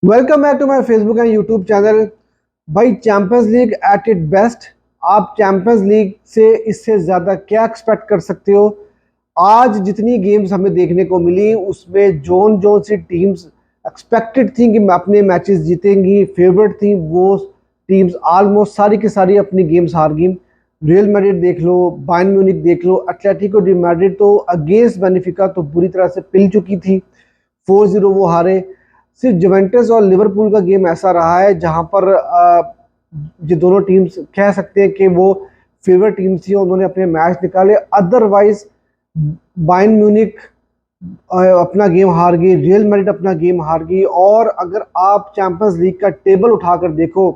Welcome back to my Facebook and YouTube channel. भाई, Champions League at it best. आप Champions League से इससे ज़्यादा क्या एक्सपेक्ट कर सकते हो। आज जितनी गेम्स हमें देखने को मिली उसमें जोन जोन सी टीम्स एक्सपेक्टेड थी कि अपने मैचेस जीतेंगी, फेवरेट थी वो टीम्स ऑलमोस्ट सारी की सारी अपनी गेम्स हार गई। रियल मैड्रिड देख लो, बायर्न म्यूनिख देख लो, एटलेटिको डी मैड्रिड तो अगेंस्ट बेनिफिका तो बुरी तरह से पिल चुकी थी। 4-0 वो हारे। सिर्फ जुवेंटस और लिवरपूल का गेम ऐसा रहा है जहां पर ये दोनों टीम्स कह सकते हैं कि वो फेवरेट टीम्स थी, उन्होंने अपने मैच निकाले। अदरवाइज बायर्न म्यूनिख अपना गेम हार गई, रियल मैड्रिड अपना गेम हार गई। और अगर आप चैंपियंस लीग का टेबल उठाकर देखो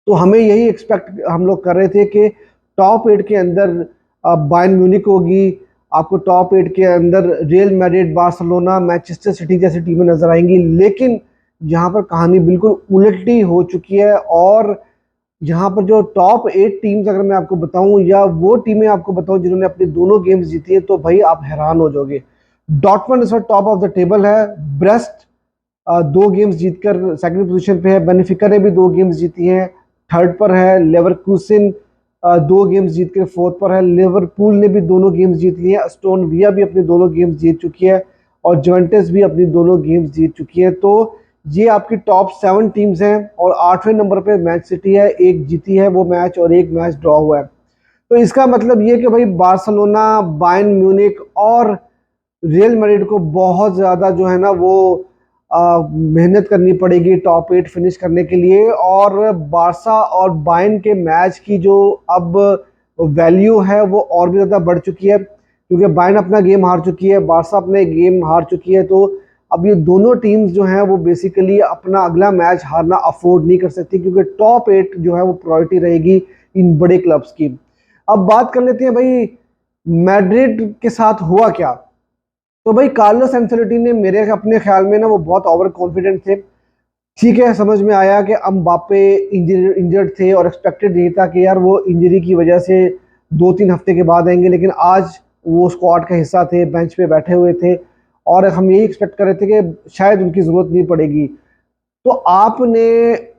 तो हमें यही एक्सपेक्ट हम लोग कर रहे थे कि टॉप 8 के अंदर बायर्न म्यूनिख होगी, आपको टॉप 8 के अंदर real Madrid, Barcelona, Manchester city जैसी टीमें नजर आएंगी। लेकिन यहाँ पर कहानी बिल्कुल उलटी हो चुकी है। और यहाँ पर जो टॉप 8 टीम्स अगर मैं आपको बताऊं या वो टीमें आपको बताऊं जिन्होंने अपनी दोनों गेम्स जीती है तो भाई आप हैरान हो जाओगे। डॉर्टमंड इस वक्त टॉप ऑफ द टेबल है। ब्रेस्ट 2 गेम्स जीतकर सेकंड पोजीशन पे है। बेनिफिका ने भी 2 गेम्स जीती हैं, थर्ड पर है। लेवरकुसन 2 गेम्स जीत कर फोर्थ पर है। लिवरपूल ने भी दोनों गेम्स जीत लिए हैं। अस्टोन विया भी अपने दोनों गेम्स जीत चुकी है और जुवेंटस भी अपनी दोनों गेम्स जीत चुकी है। तो ये आपकी टॉप 7 टीम्स हैं। और 8वें नंबर पे मैच सिटी है, एक जीती है वो मैच और एक मैच ड्रॉ हुआ है। तो इसका मतलब ये कि भाई बार्सिलोना, बायर्न म्यूनिख और रियल मैड्रिड को बहुत ज़्यादा जो है ना वो मेहनत करनी पड़ेगी टॉप 8 फिनिश करने के लिए। और बारसा और बायर्न के मैच की जो अब वैल्यू है वो और भी ज़्यादा बढ़ चुकी है, क्योंकि बायर्न अपना गेम हार चुकी है, बारसा अपने गेम हार चुकी है। तो अब ये दोनों टीम्स जो हैं वो बेसिकली अपना अगला मैच हारना अफोर्ड नहीं कर सकती, क्योंकि टॉप 8 जो है वो प्रायोरिटी रहेगी इन बड़े क्लब्स की। अब बात कर लेते हैं भाई मैड्रिड के साथ हुआ क्या। तो भाई कार्लोस एंसेलोटी ने मेरे अपने ख्याल में ना वो बहुत ओवर कॉन्फिडेंट थे। ठीक है, समझ में आया कि अम्बापे इंजर्ड थे और एक्सपेक्टेड नहीं था कि यार वो इंजरी की वजह से 2-3 हफ्ते के बाद आएंगे, लेकिन आज वो स्क्वाड का हिस्सा थे, बेंच पे बैठे हुए थे और हम यही एक्सपेक्ट कर रहे थे कि शायद उनकी ज़रूरत नहीं पड़ेगी। तो आपने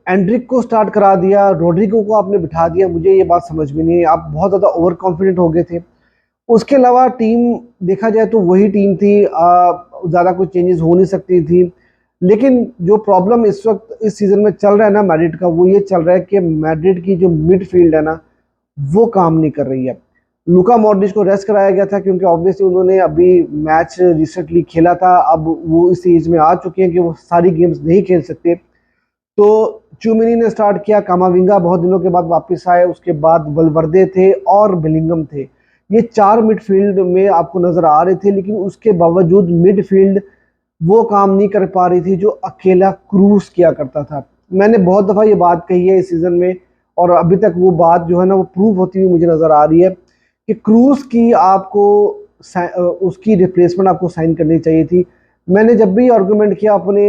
एंड्रिक को स्टार्ट करा दिया, रोड्रिगो को आपने बिठा दिया, मुझे ये बात समझ में नहीं है। आप बहुत ज़्यादा ओवर कॉन्फिडेंट हो गए थे। उसके अलावा टीम देखा जाए तो वही टीम थी, ज़्यादा कुछ चेंजेस हो नहीं सकती थी। लेकिन जो प्रॉब्लम इस वक्त इस सीज़न में चल रहा है ना मैड्रिड का, वो ये चल रहा है कि मैड्रिड की जो मिडफील्ड है ना वो काम नहीं कर रही है। लुका मॉड्रिच को रेस्ट कराया गया था क्योंकि ऑब्वियसली उन्होंने अभी मैच रिसेंटली खेला था। अब वो इस एज में आ चुके हैं कि वो सारी गेम्स नहीं खेल सकते। तो चुमिनी ने स्टार्ट किया, कामाविंगा बहुत दिनों के बाद वापस आए, उसके बाद वलवर्दे थे और बिलिंगम थे। ये 4 मिडफील्ड में आपको नजर आ रहे थे, लेकिन उसके बावजूद मिडफील्ड वो काम नहीं कर पा रही थी जो अकेला क्रूस किया करता था। मैंने बहुत दफ़ा ये बात कही है इस सीज़न में और अभी तक वो बात जो है ना वो प्रूव होती हुई मुझे नज़र आ रही है कि क्रूस की आपको उसकी रिप्लेसमेंट आपको साइन करनी चाहिए थी। मैंने जब भी आर्गूमेंट किया अपने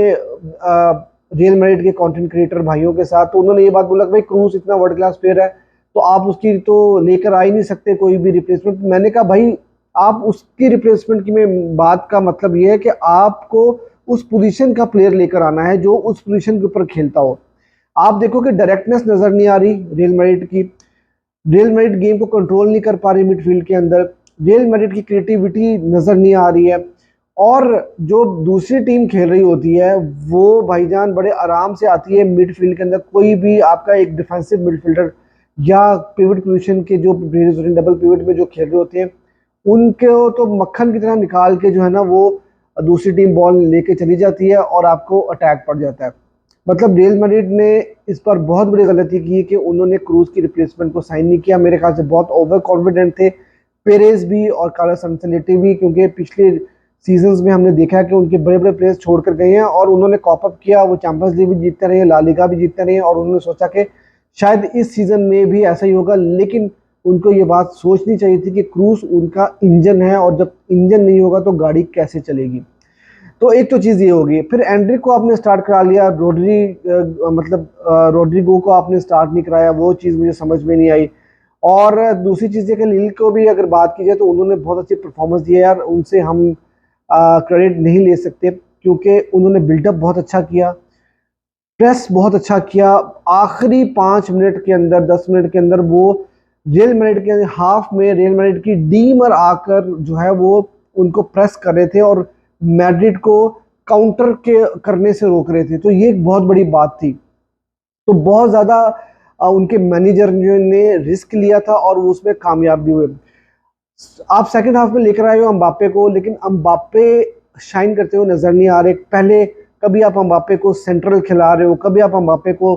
रियल मैड्रिड के कंटेंट क्रिएटर भाइयों के साथ, तो उन्होंने ये बात बोला कि भाई क्रूस इतना वर्ल्ड क्लास प्लेयर है तो आप उसकी तो लेकर आ ही नहीं सकते कोई भी रिप्लेसमेंट। मैंने कहा भाई आप उसकी रिप्लेसमेंट की में बात का मतलब ये है कि आपको उस पोजीशन का प्लेयर लेकर आना है जो उस पोजीशन के ऊपर खेलता हो। आप देखो कि डायरेक्टनेस नजर नहीं आ रही रियल मैड्रिड की। रियल मैड्रिड गेम को कंट्रोल नहीं कर पा रही मिडफील्ड के अंदर। रियल मैड्रिड की क्रिएटिविटी नजर नहीं आ रही है। और जो दूसरी टीम खेल रही होती है वो भाईजान बड़े आराम से आती है मिडफील्ड के अंदर। कोई भी आपका एक डिफेंसिव मिडफील्डर या पिवट पोजीशन के जो प्लेयर्स होते हैं, डबल पिवट में जो खेल रहे होते हैं, उनको तो मक्खन की तरह निकाल के जो है ना वो दूसरी टीम बॉल लेके चली जाती है और आपको अटैक पड़ जाता है। मतलब रियल मैड्रिड ने इस पर बहुत बड़ी गलती की है कि उन्होंने क्रूज की रिप्लेसमेंट को साइन नहीं किया। मेरे ख्याल से बहुत ओवर कॉन्फिडेंट थे पेरेज भी और कार्लोस एंसेलोटी भी, क्योंकि पिछले सीजन्स में हमने देखा है कि उनके बड़े बड़े प्लेयर्स छोड़कर गए हैं और उन्होंने कॉप अप किया, वो चैंपियंस लीग भी जीतते रहे, ला लीगा भी जीतते रहे और उन्होंने सोचा कि शायद इस सीजन में भी ऐसा ही होगा। लेकिन उनको ये बात सोचनी चाहिए थी कि क्रूज उनका इंजन है और जब इंजन नहीं होगा तो गाड़ी कैसे चलेगी। तो एक तो चीज़ ये होगी। फिर एंड्रिक को आपने स्टार्ट करा लिया, रोड्रिगो को आपने स्टार्ट नहीं कराया, वो चीज़ मुझे समझ में नहीं आई। और दूसरी चीज़ है कि लील को भी अगर बात की जाए तो उन्होंने बहुत अच्छी परफॉर्मेंस दी है यार, उनसे हम क्रेडिट नहीं ले सकते क्योंकि उन्होंने बिल्डअप बहुत अच्छा किया। प्रेस बहुत अच्छा किया। आखिरी 5 मिनट के अंदर, 10 मिनट के अंदर वो रियल मैड्रिड के हाफ में रियल मैड्रिड की डीमर आकर जो है वो उनको प्रेस कर रहे थे और मैड्रिड को काउंटर के करने से रोक रहे थे। तो ये एक बहुत बड़ी बात थी। तो बहुत ज़्यादा उनके मैनेजर ने रिस्क लिया था और वो उसमें कामयाब भी हुए। आप सेकंड हाफ में लेकर आए हो अम्बापे को, लेकिन अम्बापे शाइन करते हुए नजर नहीं आ रहे। पहले कभी आप अम्बापे को सेंट्रल खिला रहे हो, कभी आप अम्बापे को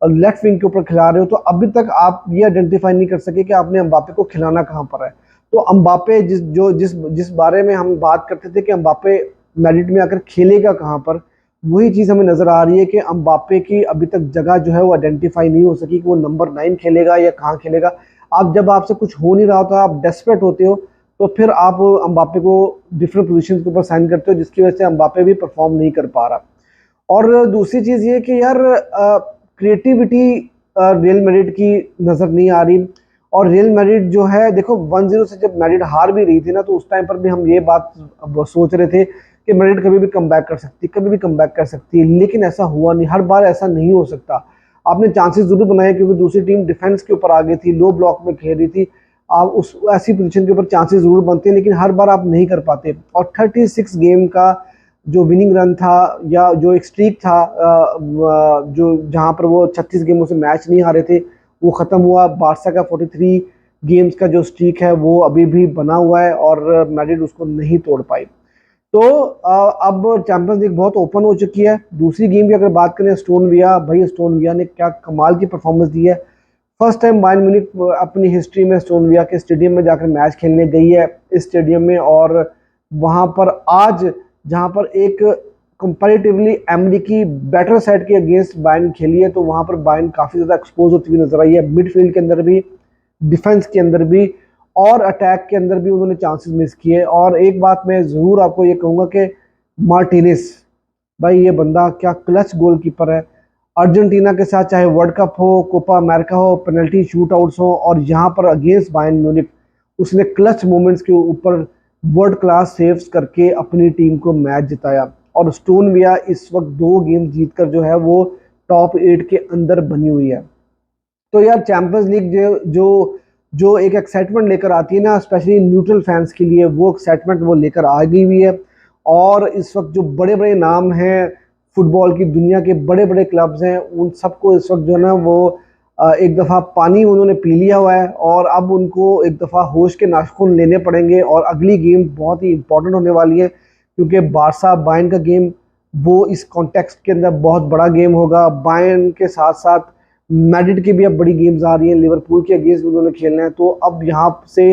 लेफ्ट विंग के ऊपर खिला रहे हो, तो अभी तक आप ये आइडेंटिफाई नहीं कर सके कि आपने अम्बापे को खिलाना कहाँ पर है। तो अम्बापे जिस बारे में हम बात करते थे कि अम्बापे मैड्रिड में आकर खेलेगा कहाँ पर, वही चीज़ हमें नजर आ रही है कि अम्बापे की अभी तक जगह जो है वो आइडेंटिफाई नहीं हो सकी कि वो नंबर 9 खेलेगा या कहाँ खेलेगा। आप जब आपसे कुछ हो नहीं रहा होता, आप डेस्परेट होते हो, तो फिर आप अम्बापे को डिफरेंट पोजीशन के ऊपर साइन करते हो, जिसकी वजह से अम्बापे भी परफॉर्म नहीं कर पा रहा। और दूसरी चीज़ ये कि यार क्रिएटिविटी रियल मैड्रिड की नज़र नहीं आ रही। और रियल मैड्रिड जो है, देखो 1-0 से जब मैड्रिड हार भी रही थी ना, तो उस टाइम पर भी हम ये बात सोच रहे थे कि मैड्रिड कभी भी कमबैक कर सकती, कभी भी कमबैक कर सकती है, लेकिन ऐसा हुआ नहीं। हर बार ऐसा नहीं हो सकता। आपने चांसेस जरूर बनाए क्योंकि दूसरी टीम डिफेंस के ऊपर आ गई थी, लो ब्लॉक में खेल रही थी। आप उस ऐसी पोजीशन के ऊपर चांसेस जरूर बनते हैं, लेकिन हर बार आप नहीं कर पाते। और 36 गेम का जो विनिंग रन था या जो एक स्ट्रीक था, जो जहां पर वो 36 गेमों से मैच नहीं हारे थे, वो ख़त्म हुआ। बारसा का 43 गेम्स का जो स्ट्रीक है वो अभी भी बना हुआ है और मैड्रिड उसको नहीं तोड़ पाई। तो अब चैंपियंस लीग बहुत ओपन हो चुकी है। दूसरी गेम की अगर बात करें, एस्टोन विला, भाई एस्टोन विला ने क्या कमाल की परफॉर्मेंस दी है। फर्स्ट टाइम बायर्न म्यूनिख अपनी हिस्ट्री में एस्टोन विला के स्टेडियम में जाकर मैच खेलने गई है इस स्टेडियम में। और वहां पर आज जहां पर एक कंपैरेटिवली अमेरिकी बेटर साइड के अगेंस्ट बायर्न खेली है, तो वहां पर बायर्न काफी ज्यादा एक्सपोज होती हुई नजर आई है, मिडफील्ड के अंदर भी, डिफेंस के अंदर भी और अटैक के अंदर भी उन्होंने चांसेस मिस किए। और एक बात मैं जरूर आपको ये कहूंगा कि मार्टिनेज, भाई ये बंदा क्या क्लच गोलकीपर है। अर्जेंटीना के साथ चाहे वर्ल्ड कप हो, कोपा अमेरिका हो, पेनल्टी शूट आउट्स हो, और यहाँ पर अगेंस्ट बायर्न म्यूनिख उसने क्लच मोमेंट्स के ऊपर वर्ल्ड क्लास सेव्स करके अपनी टीम को मैच जिताया। और स्टोन विला इस वक्त 2 गेम जीतकर जो है वो टॉप 8 के अंदर बनी हुई है। तो यार चैंपियंस लीग जो जो जो एक एक्साइटमेंट लेकर आती है ना, स्पेशली न्यूट्रल फैंस के लिए, वो एक्साइटमेंट वो लेकर आ गई हुई है। और इस वक्त जो बड़े बड़े नाम हैं फुटबॉल की दुनिया के, बड़े बड़े क्लब्स हैं, उन सबको इस वक्त जो है ना वो एक दफ़ा पानी उन्होंने पी लिया हुआ है और अब उनको एक दफ़ा होश के नाखून लेने पड़ेंगे। और अगली गेम बहुत ही इंपॉर्टेंट होने वाली है क्योंकि बारसा बायर्न का गेम वो इस कॉन्टेक्स्ट के अंदर बहुत बड़ा गेम होगा। बायर्न के साथ साथ मैड्रिड की भी अब बड़ी गेम्स आ रही हैं, लिवरपूल के अगेंस्ट भी उन्होंने खेलना है। तो अब यहाँ से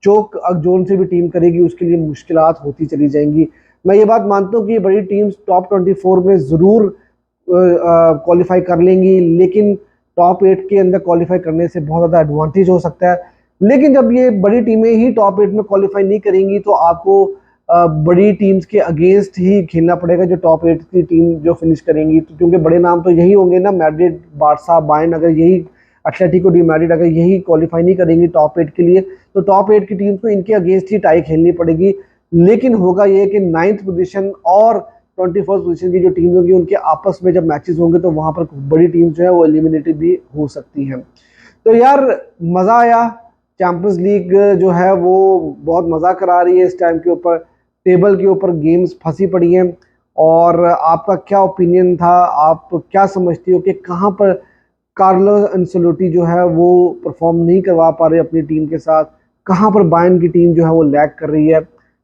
चोक जोन से भी टीम करेगी, उसके लिए मुश्किलात होती चली जाएंगी। मैं ये बात मानता हूँ कि बड़ी टीम्स टॉप 24 में ज़रूर क्वालिफाई कर लेंगी, लेकिन टॉप 8 के अंदर क्वालिफाई करने से बहुत ज़्यादा एडवांटेज हो सकता है। लेकिन जब ये बड़ी टीमें ही टॉप 8 में क्वालिफाई नहीं करेंगी, तो आपको बड़ी टीम्स के अगेंस्ट ही खेलना पड़ेगा जो टॉप 8 की टीम जो फिनिश करेंगी। तो क्योंकि बड़े नाम तो यही होंगे ना, मैड्रिड, बारसा, बायर्न, अगर यही एटलेटिको डी मैड्रिड अगर यही क्वालिफाई नहीं करेंगी टॉप 8 के लिए, तो टॉप 8 की टीम को इनके अगेंस्ट ही टाई खेलनी पड़ेगी। लेकिन होगा ये कि 9th पोजीशन और 21st पोजीशन की जो टीम होगी उनके आपस में जब मैचेस होंगे तो वहां पर बड़ी टीम जो है वो एलिमिनेटेड भी हो सकती हैं। तो यार मज़ा आया। चैंपियंस लीग जो है वो बहुत मज़ा करा रही है इस टाइम के ऊपर, टेबल के ऊपर गेम्स फंसी पड़ी हैं। और आपका क्या ओपिनियन था, आप क्या समझती हो कि कहाँ पर कार्लो एंसेलोटी जो है वो परफॉर्म नहीं करवा पा रहे अपनी टीम के साथ, कहाँ पर बायर्न की टीम जो है वो लैग कर रही है?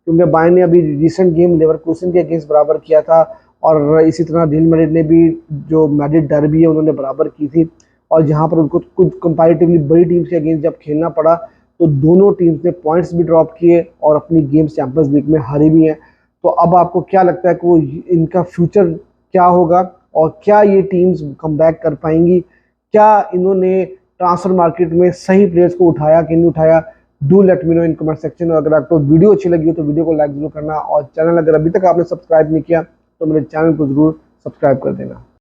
क्योंकि बायर्न ने अभी रिसेंट गेम लेवरकुसन के अगेंस्ट बराबर किया था और इसी तरह रियल मैड्रिड ने भी जो मैड्रिड डर्बी है उन्होंने बराबर की थी। और जहाँ पर उनको कुछ कंपैरेटिवली बड़ी टीम्स के अगेंस्ट जब खेलना पड़ा तो दोनों टीम्स ने पॉइंट्स भी ड्रॉप किए और अपनी गेम्स चैंपियंस लीग में हारी भी हैं। तो अब आपको क्या लगता है कि वो इनका फ्यूचर क्या होगा और क्या ये टीम्स कमबैक कर पाएंगी? क्या इन्होंने ट्रांसफर मार्केट में सही प्लेयर्स को उठाया कि नहीं उठाया? Do let me know in comment section. और अगर आपको वीडियो अच्छी लगी हो तो वीडियो को लाइक जरूर करना, और चैनल अगर अभी तक आपने सब्सक्राइब नहीं किया तो मेरे चैनल को जरूर सब्सक्राइब कर देना।